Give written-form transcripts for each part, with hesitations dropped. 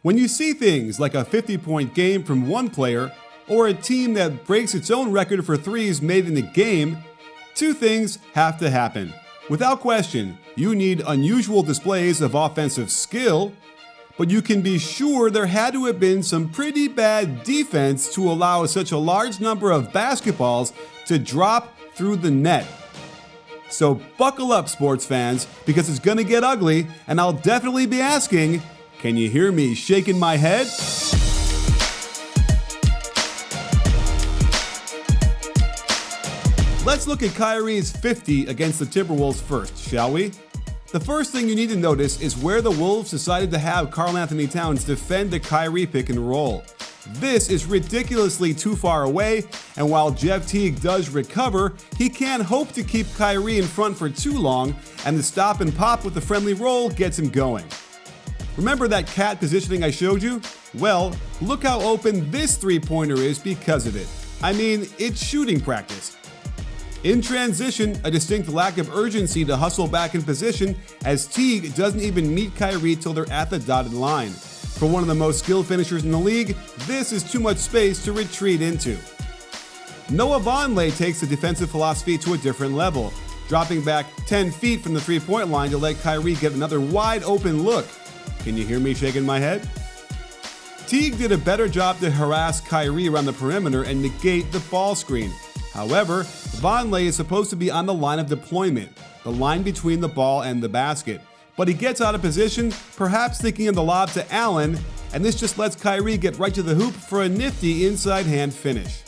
When you see things like a 50-point game from one player, or a team that breaks its own record for threes made in the game, two things have to happen. Without question, you need unusual displays of offensive skill, but you can be sure there had to have been some pretty bad defense to allow such a large number of basketballs to drop through the net. So buckle up, sports fans, because it's gonna get ugly, and I'll definitely be asking, can you hear me shaking my head? Let's look at Kyrie's 50 against the Timberwolves first, shall we? The first thing you need to notice is where the Wolves decided to have Karl-Anthony Towns defend the Kyrie pick and roll. This is ridiculously too far away, and while Jeff Teague does recover, he can't hope to keep Kyrie in front for too long, and the stop and pop with the friendly roll gets him going. Remember that cat positioning I showed you? Well, look how open this three-pointer is because of it. I mean, it's shooting practice. In transition, a distinct lack of urgency to hustle back in position as Teague doesn't even meet Kyrie till they're at the dotted line. For one of the most skilled finishers in the league, this is too much space to retreat into. Noah Vonleh takes the defensive philosophy to a different level, dropping back 10 feet from the three-point line to let Kyrie get another wide open look. Can you hear me shaking my head? Teague did a better job to harass Kyrie around the perimeter and negate the ball screen. However, Vonleh is supposed to be on the line of deployment, the line between the ball and the basket. But he gets out of position, perhaps thinking of the lob to Allen, and this just lets Kyrie get right to the hoop for a nifty inside hand finish.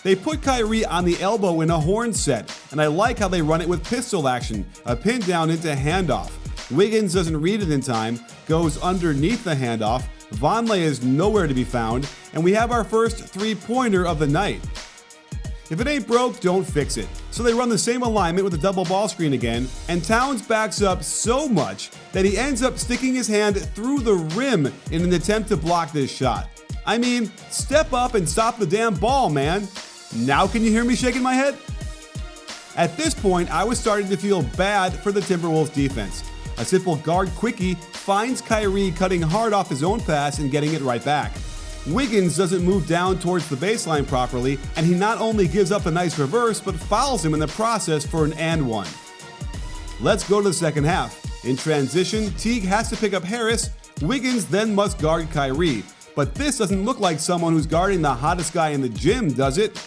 They put Kyrie on the elbow in a horn set, and I like how they run it with pistol action, a pin down into handoff. Wiggins doesn't read it in time, goes underneath the handoff, Vonleh is nowhere to be found, and we have our first three-pointer of the night. If it ain't broke, don't fix it. So they run the same alignment with the double ball screen again, and Towns backs up so much that he ends up sticking his hand through the rim in an attempt to block this shot. I mean, step up and stop the damn ball, man. Now can you hear me shaking my head? At this point, I was starting to feel bad for the Timberwolves defense. A simple guard quickie finds Kyrie cutting hard off his own pass and getting it right back. Wiggins doesn't move down towards the baseline properly, and he not only gives up a nice reverse, but fouls him in the process for an and one. Let's go to the second half. In transition, Teague has to pick up Harris. Wiggins then must guard Kyrie, but this doesn't look like someone who's guarding the hottest guy in the gym, does it?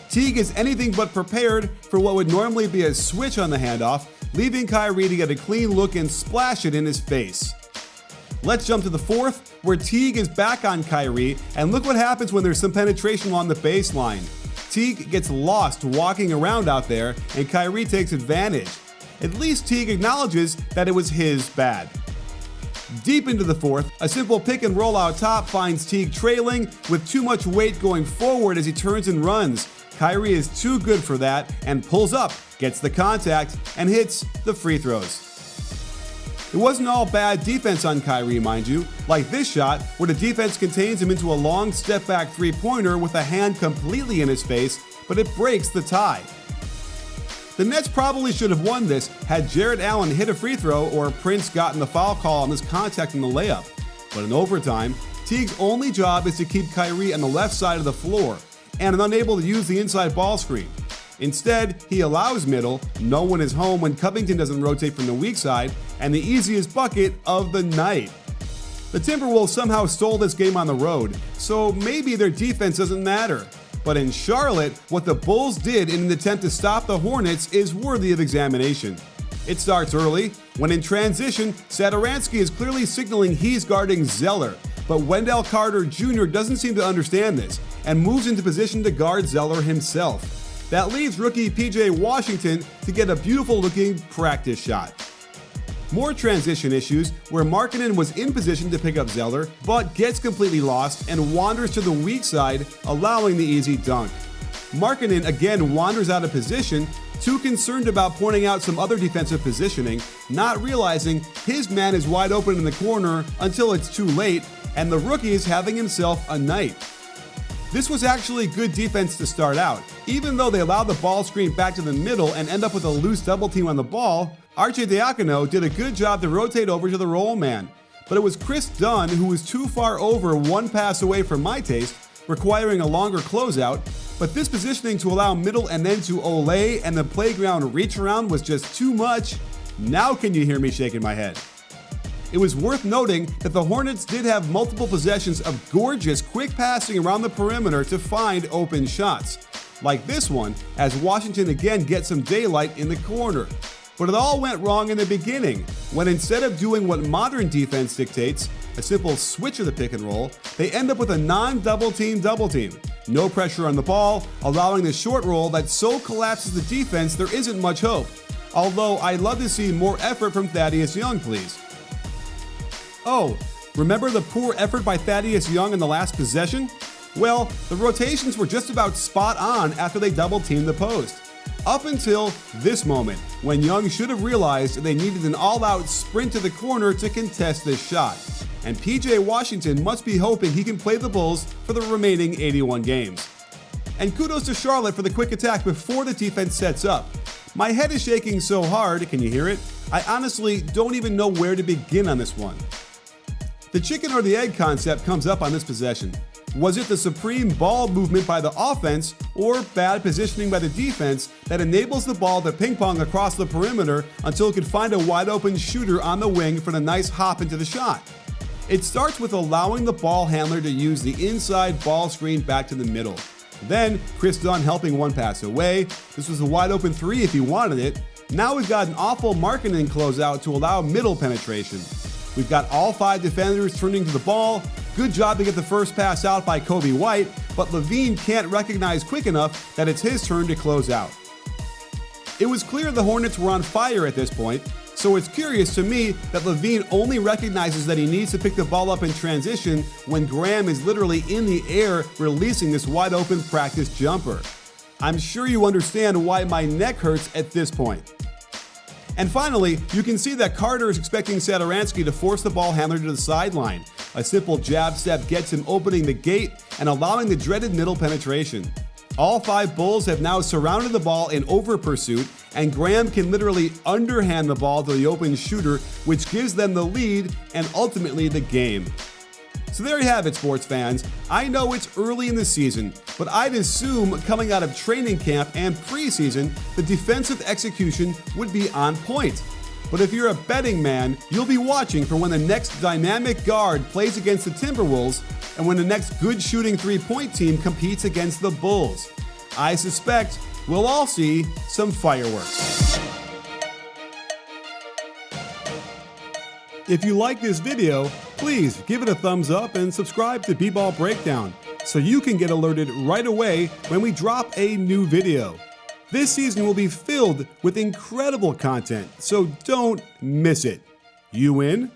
Teague is anything but prepared for what would normally be a switch on the handoff, leaving Kyrie to get a clean look and splash it in his face. Let's jump to the fourth, where Teague is back on Kyrie, and look what happens when there's some penetration on the baseline. Teague gets lost walking around out there, and Kyrie takes advantage. At least Teague acknowledges that it was his bad. Deep into the fourth, a simple pick and roll out top finds Teague trailing with too much weight going forward as he turns and runs. Kyrie is too good for that and pulls up, gets the contact, and hits the free throws. It wasn't all bad defense on Kyrie, mind you, like this shot where the defense contains him into a long step-back three-pointer with a hand completely in his face, but it breaks the tie. The Nets probably should have won this had Jarrett Allen hit a free throw or Prince gotten the foul call on this contact in the layup. But in overtime, Teague's only job is to keep Kyrie on the left side of the floor and is unable to use the inside ball screen. Instead, he allows middle, no one is home when Covington doesn't rotate from the weak side, and the easiest bucket of the night. The Timberwolves somehow stole this game on the road, so maybe their defense doesn't matter. But in Charlotte, what the Bulls did in an attempt to stop the Hornets is worthy of examination. It starts early, when in transition, Satoransky is clearly signaling he's guarding Zeller, but Wendell Carter Jr. doesn't seem to understand this, and moves into position to guard Zeller himself. That leaves rookie PJ Washington to get a beautiful-looking practice shot. More transition issues where Markkanen was in position to pick up Zeller, but gets completely lost and wanders to the weak side, allowing the easy dunk. Markkanen again wanders out of position, too concerned about pointing out some other defensive positioning, not realizing his man is wide open in the corner until it's too late, and the rookie is having himself a night. This was actually good defense to start out. Even though they allowed the ball screen back to the middle and end up with a loose double team on the ball, Arcidiacono did a good job to rotate over to the roll man. but it was Chris Dunn who was too far over one pass away from my taste, requiring a longer closeout, but this positioning to allow middle and then to Olay and the playground reach around was just too much. Now can you hear me shaking my head? It was worth noting that the Hornets did have multiple possessions of gorgeous quick passing around the perimeter to find open shots, like this one as Washington again gets some daylight in the corner. But it all went wrong in the beginning, when instead of doing what modern defense dictates, a simple switch of the pick and roll, they end up with a non-double team double team. No pressure on the ball, allowing the short roll that so collapses the defense there isn't much hope. Although I'd love to see more effort from Thaddeus Young, please. Oh, remember the poor effort by Thaddeus Young in the last possession? Well, the rotations were just about spot on after they double-teamed the post. Up until this moment, when Young should have realized they needed an all-out sprint to the corner to contest this shot. And PJ Washington must be hoping he can play the Bulls for the remaining 81 games. And kudos to Charlotte for the quick attack before the defense sets up. My head is shaking so hard, can you hear it? I honestly don't even know where to begin on this one. The chicken or the egg concept comes up on this possession. Was it the supreme ball movement by the offense or bad positioning by the defense that enables the ball to ping pong across the perimeter until it can find a wide open shooter on the wing for the nice hop into the shot? It starts with allowing the ball handler to use the inside ball screen back to the middle. Then Chris Dunn helping one pass away. This was a wide open three if he wanted it. Now we've got an awful marketing closeout to allow middle penetration. We've got all 5 defenders turning to the ball. Good job to get the first pass out by Kobe White, but LaVine can't recognize quick enough that it's his turn to close out. It was clear the Hornets were on fire at this point, so it's curious to me that LaVine only recognizes that he needs to pick the ball up in transition when Graham is literally in the air releasing this wide open practice jumper. I'm sure you understand why my neck hurts at this point. And finally, you can see that Carter is expecting Satoransky to force the ball handler to the sideline. A simple jab step gets him opening the gate and allowing the dreaded middle penetration. All 5 Bulls have now surrounded the ball in over pursuit, and Graham can literally underhand the ball to the open shooter, which gives them the lead and ultimately the game. So there you have it, sports fans. I know it's early in the season, but I'd assume coming out of training camp and preseason, the defensive execution would be on point. But if you're a betting man, you'll be watching for when the next dynamic guard plays against the Timberwolves and when the next good shooting three-point team competes against the Bulls. I suspect we'll all see some fireworks. If you like this video, please give it a thumbs up and subscribe to B-Ball Breakdown so you can get alerted right away when we drop a new video. This season will be filled with incredible content, so don't miss it. You in?